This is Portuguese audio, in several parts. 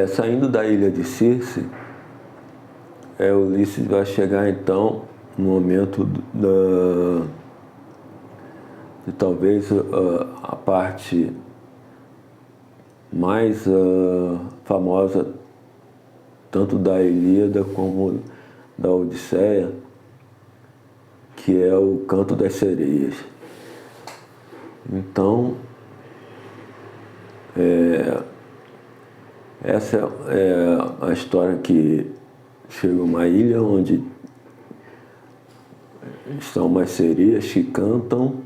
Saindo da ilha de Circe, Ulisses vai chegar então no momento de talvez a parte mais famosa tanto da Ilíada como da Odisseia, que é o Canto das Sereias. Então, essa é a história que chega a uma ilha onde estão umas sereias que cantam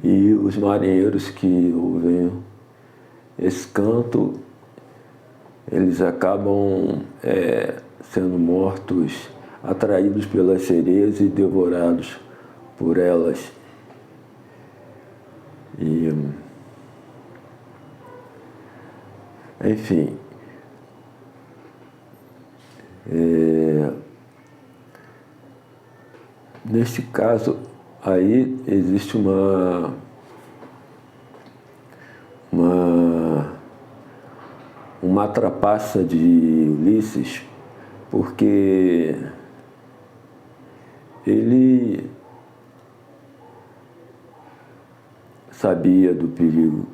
e os marinheiros que ouvem esse canto, eles acabam sendo mortos, atraídos pelas sereias e devorados por elas. Enfim, neste caso aí existe uma trapaça de Ulisses, porque ele sabia do perigo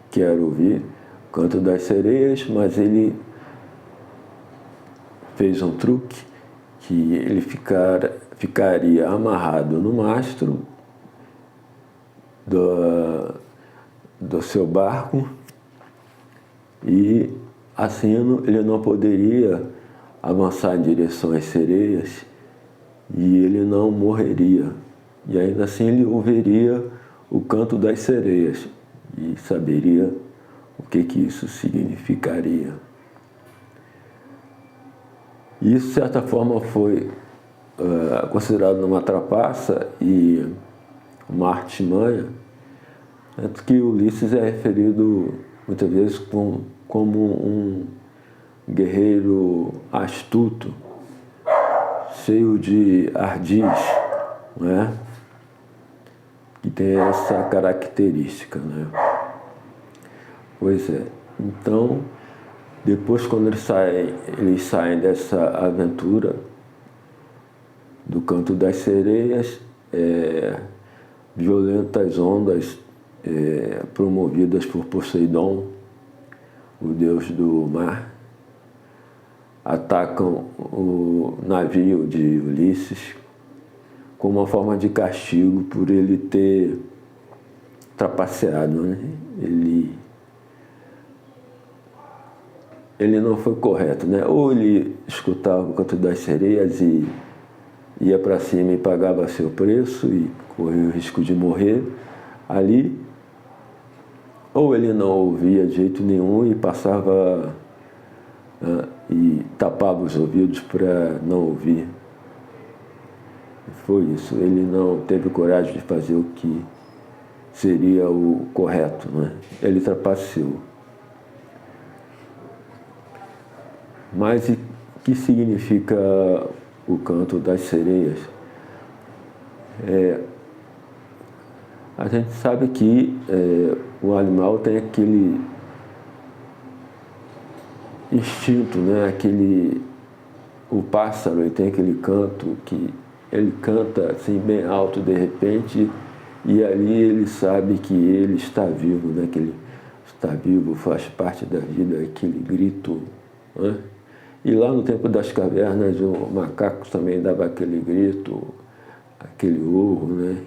que era ouvir o Canto das Sereias, mas ele fez um truque que ele ficaria amarrado no mastro do seu barco e assim ele não poderia avançar em direção às sereias e ele não morreria. E ainda assim ele ouviria o Canto das Sereias e saberia o que isso significaria. Isso, de certa forma, foi considerado uma trapaça e uma artimanha, tanto que Ulisses é referido muitas vezes como um guerreiro astuto, cheio de ardis, não é? Que tem essa característica, né? Pois é. Então, depois, quando eles saem dessa aventura do Canto das Sereias, violentas ondas promovidas por Poseidon, o deus do mar, atacam o navio de Ulisses como uma forma de castigo por ele ter trapaceado, né? Ele não foi correto, né? Ou ele escutava o Canto das Sereias e ia para cima e pagava seu preço e corria o risco de morrer ali, ou ele não ouvia de jeito nenhum e passava e tapava os ouvidos para não ouvir. Foi isso, ele não teve coragem de fazer o que seria o correto, né? Ele trapaceou. Mas o que significa o Canto das Sereias? A gente sabe que o animal tem aquele instinto, né? O pássaro ele tem aquele canto que ele canta assim bem alto de repente e ali ele sabe que ele está vivo, né? Que ele está vivo, faz parte da vida, aquele grito, né? E lá no tempo das cavernas o macaco também dava aquele grito, aquele urro, né?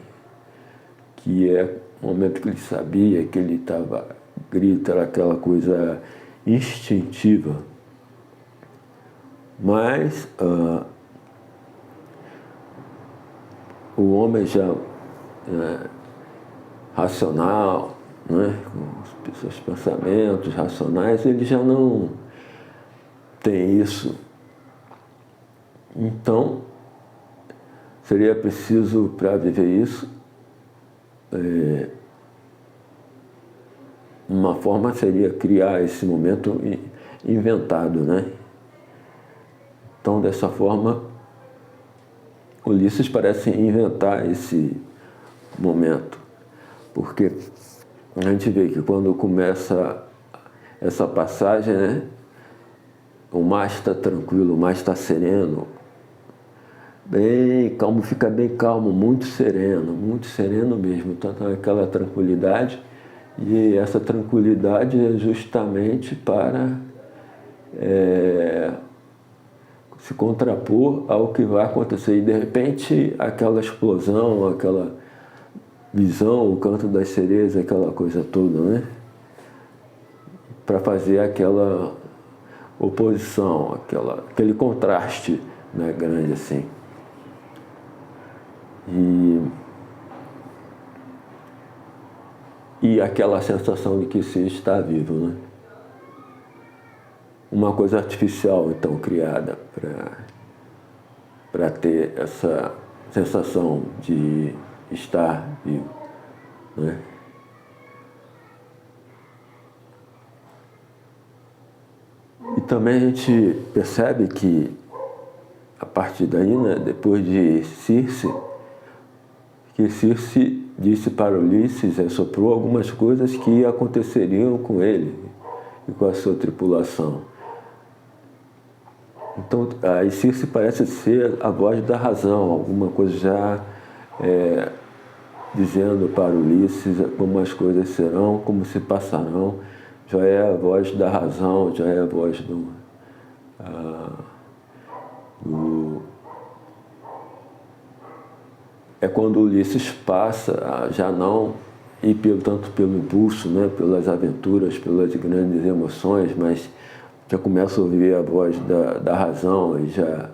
Que é o momento que ele sabia que ele estava grito, era aquela coisa instintiva. Mas o homem já racional, né? Com os seus pensamentos racionais, ele já não tem isso. Então, seria preciso, para viver isso, uma forma seria criar esse momento inventado, né? Então, dessa forma, Ulisses parece inventar esse momento, porque a gente vê que quando começa essa passagem, né? O mar está tranquilo, o mar está sereno, bem calmo, fica bem calmo, muito sereno mesmo. Então, aquela tranquilidade, e essa tranquilidade é justamente para se contrapor ao que vai acontecer. E de repente aquela explosão, aquela visão, o canto das sereias, aquela coisa toda, né? Para fazer aquela oposição, aquele contraste, né, grande assim. E aquela sensação de que se está vivo, né? Uma coisa artificial, então, criada para ter essa sensação de estar vivo, né? E também a gente percebe que, a partir daí, né, depois de Circe, que Circe disse para Ulisses, soprou algumas coisas que aconteceriam com ele e com a sua tripulação. Então, a Circe parece ser a voz da razão, alguma coisa já dizendo para Ulisses como as coisas serão, como se passarão. Já é a voz da razão, já é a voz é quando Ulisses passa, já não e tanto pelo impulso, né, pelas aventuras, pelas grandes emoções, mas já começa a ouvir a voz da razão e já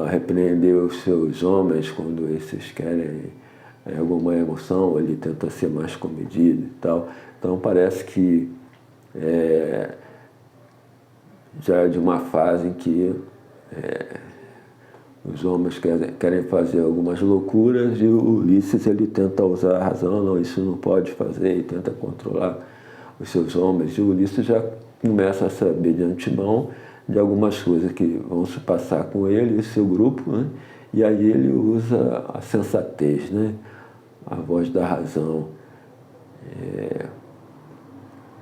repreender os seus homens quando esses querem alguma emoção, ele tenta ser mais comedido e tal. Então parece que já é de uma fase em que os homens querem fazer algumas loucuras e o Ulisses ele tenta usar a razão, não, isso não pode fazer, e tenta controlar os seus homens. E o Ulisses já começa a saber de antemão de algumas coisas que vão se passar com ele e seu grupo, né? E aí ele usa a sensatez, né? A voz da razão.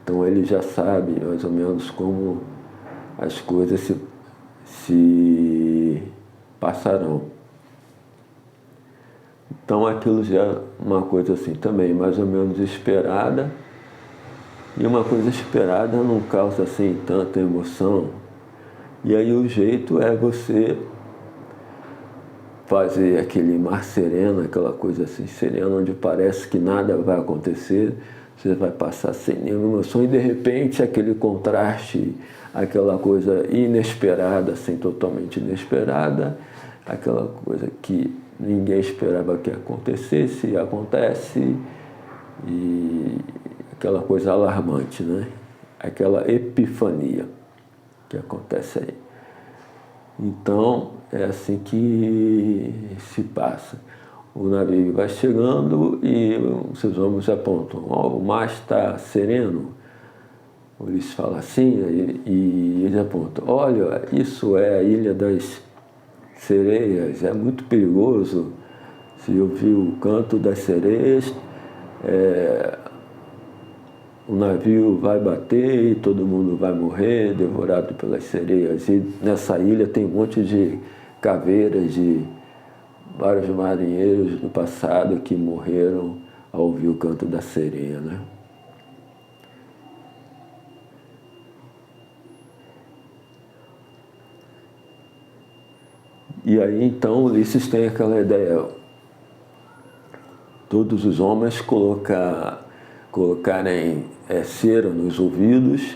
Então ele já sabe mais ou menos como as coisas se passarão. Então aquilo já é uma coisa assim também, mais ou menos esperada, e uma coisa esperada não causa assim tanta emoção. E aí o jeito é você fazer aquele mar sereno, aquela coisa assim serena, onde parece que nada vai acontecer, você vai passar sem nenhuma emoção, e de repente aquele contraste, aquela coisa inesperada, assim, totalmente inesperada, aquela coisa que ninguém esperava que acontecesse, e acontece, e aquela coisa alarmante, né? Aquela epifania que acontece aí. Então, é assim que se passa. O navio vai chegando e os seus homens apontam, o mar está sereno. Ulisses fala assim, e eles apontam, olha, isso é a Ilha das Sereias, é muito perigoso. Se ouvir o canto das sereias, o navio vai bater e todo mundo vai morrer, devorado pelas sereias. E nessa ilha tem um monte de caveiras de vários marinheiros do passado que morreram ao ouvir o canto da sereia, né? E aí então Ulisses tem aquela ideia, todos os homens colocarem cera nos ouvidos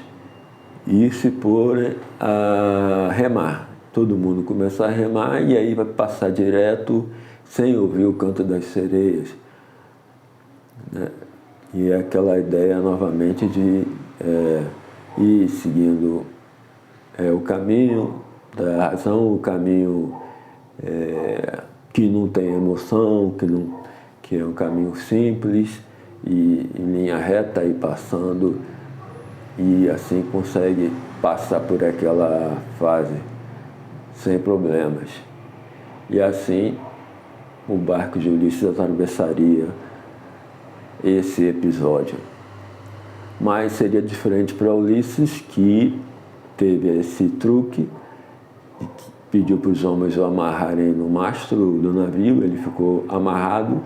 e se porem a remar. Todo mundo começar a remar e aí vai passar direto sem ouvir o canto das sereias, né? E é aquela ideia novamente de ir seguindo o caminho da razão, o caminho que não tem emoção, que é um caminho simples e em linha reta, e passando, e assim consegue passar por aquela fase sem problemas. E assim o barco de Ulisses atravessaria esse episódio. Mas seria diferente para Ulisses, que teve esse truque, pediu para os homens o amarrarem no mastro do navio, ele ficou amarrado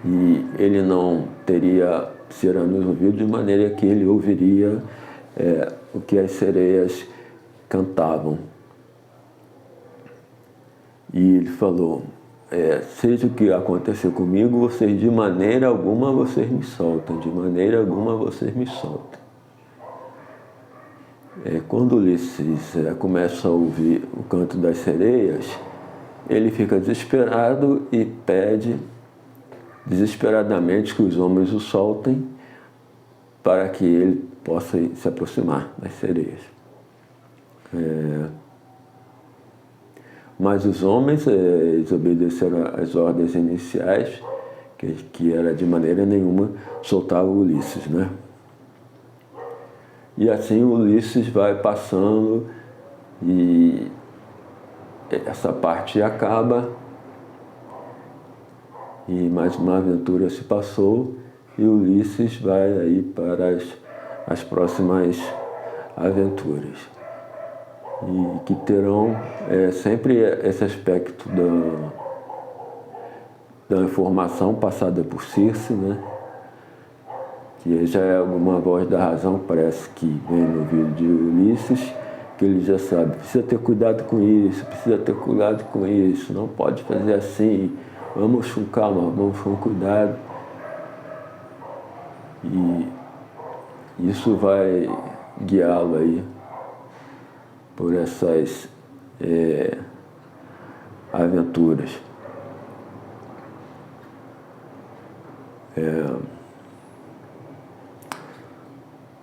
e ele não teria cera nos ouvidos, de maneira que ele ouviria o que as sereias cantavam. E ele falou, seja o que acontecer comigo, vocês de maneira alguma vocês me soltam, de maneira alguma vocês me soltam. Quando Ulisses começa a ouvir o canto das sereias, ele fica desesperado e pede desesperadamente que os homens o soltem para que ele possa se aproximar das sereias. Mas os homens desobedeceram às ordens iniciais, que era de maneira nenhuma soltar o Ulisses, né? E assim o Ulisses vai passando e essa parte acaba e mais uma aventura se passou e Ulisses vai aí para as próximas aventuras. E que terão sempre esse aspecto da informação passada por Circe, né? Que já é alguma voz da razão, parece que vem no ouvido de Ulisses, que ele já sabe, precisa ter cuidado com isso, precisa ter cuidado com isso, não pode fazer assim, vamos com calma, vamos com cuidado. E isso vai guiá-lo aí por essas aventuras.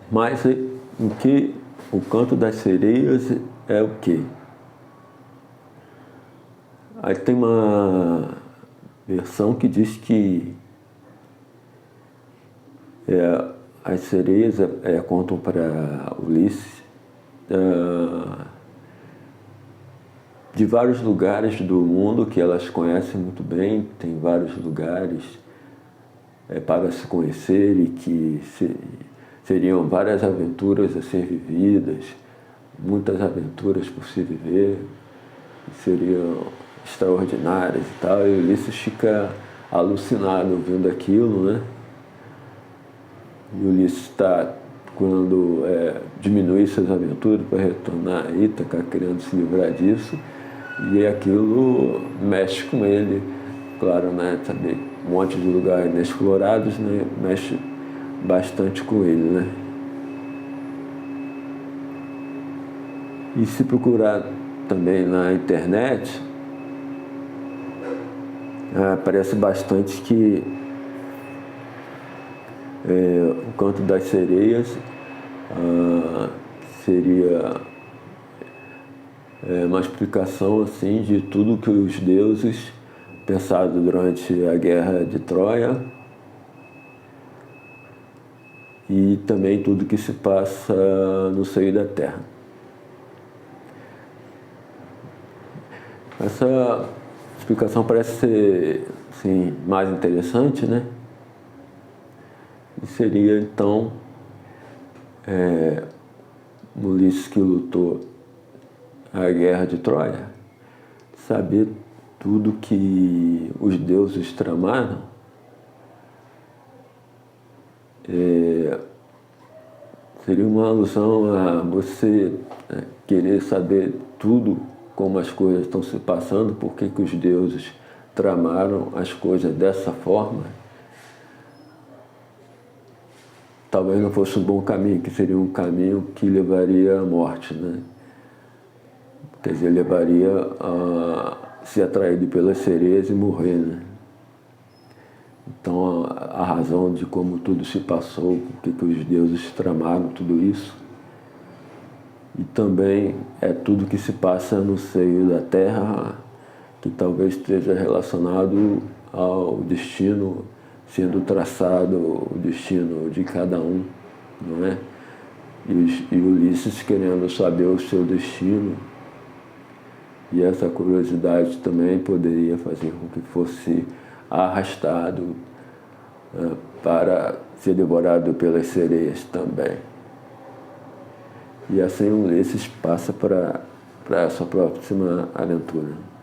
Mas o canto das sereias é o quê? Aí tem uma versão que diz que as sereias contam para Ulisses de vários lugares do mundo que elas conhecem muito bem, tem vários lugares para se conhecer e que seriam várias aventuras a ser vividas, muitas aventuras por se viver, seriam extraordinárias e tal, e Ulisses fica alucinado ouvindo aquilo, né? E Ulisses está procurando diminuir suas aventuras para retornar a Ítaca, querendo se livrar disso, e aquilo mexe com ele, claro, né? Saber um monte de lugares inexplorados, né? Mexe bastante com ele, né? E se procurar também na internet, aparece bastante que o canto das sereias seria uma explicação assim de tudo que os deuses pensaram durante a guerra de Troia e também tudo que se passa no seio da terra. Essa explicação parece ser assim, mais interessante, né? E seria então Ulisses, que lutou a guerra de Troia, saber tudo que os deuses tramaram, seria uma alusão a você querer saber tudo, como as coisas estão se passando, por que os deuses tramaram as coisas dessa forma. Talvez não fosse um bom caminho, que seria um caminho que levaria à morte, né? Quer dizer, levaria a ser atraído pelas sereias e morrer, né? Então, a razão de como tudo se passou, por que os deuses tramaram tudo isso, e também tudo que se passa no seio da terra, que talvez esteja relacionado ao destino sendo traçado, o destino de cada um, não é? E Ulisses querendo saber o seu destino, e essa curiosidade também poderia fazer com que fosse arrastado para ser devorado pelas sereias também. E assim Ulisses passa para a sua próxima aventura.